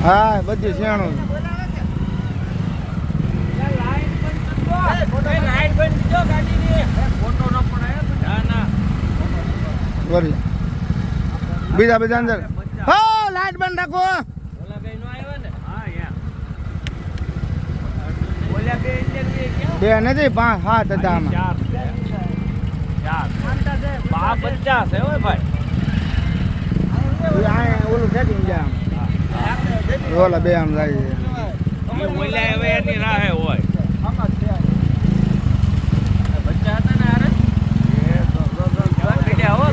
હા બધી શેણું બીજા બધા અંદર હો લાઈટ બંધ રાખો બે નથી 5 7 હતા આમાં 50 હે ભાઈ ઓલું સેટિંગ જામ ઓલા બે આમ જાય એ ઓલા હવે એની રાહે હોય બચ્ચા હતા ને અરે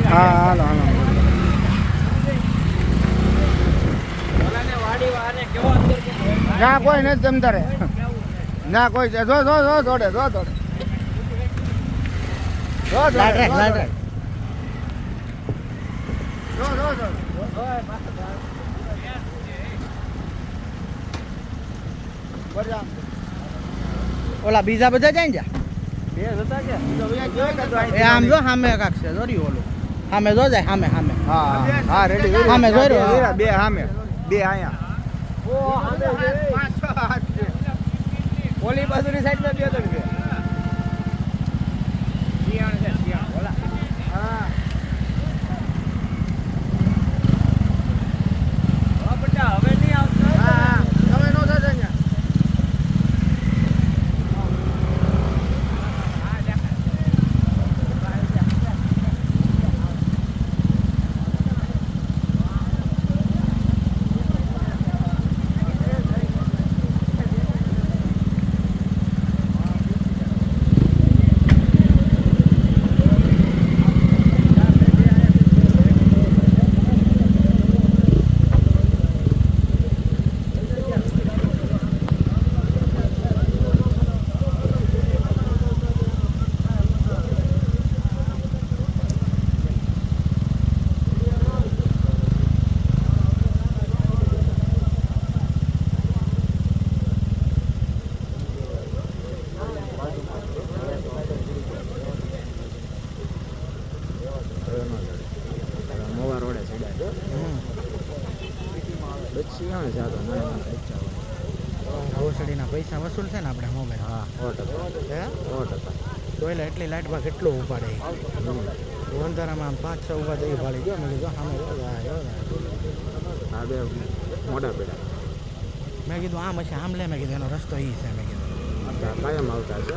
હા હાલો હાલો ઓલાને વાડી વાને કેવો અંદર ના કોઈ નથી તમતારે ના કોઈ જો જો જો દોડે જો દોડે જો દોડે જો જો જો ઓલા બીજા બધા જાય ને જા બે હતા કે એ આમ જો સામે કાક છે જોરી ઓલું સામે જો જાય સામે સામે હા હા રેડી સામે જોઈ રહ્યો બે સામે બે આયા ઓ સામે 5 6 8 છે ઓલી બાજુની સાઈડમાં બે ત્રણ છે શિયાળ છે શિયાળ ઓલા હા બચ્ચા હવે નહીં આવતો હા હવે નો થશે ને મોવા રોડે ચડ્યા બચ્ચી આવે છે આ ઘોસડીના પૈસા વસૂલ છે ને આપણે મોબાઈલ હા 100% હે 100% જોઈ એટલી લાઈટમાં કેટલું ઉપાડે અંધારામાં આમ 5 6 ઉભા થઈ ભાળી ગયો મેં કીધું સામે આ બે મોડા પેડા મેં કીધું આમ હશે આમ લે મેં કીધું એનો રસ્તો એ છે મેં કીધું કાયમ આવતા છે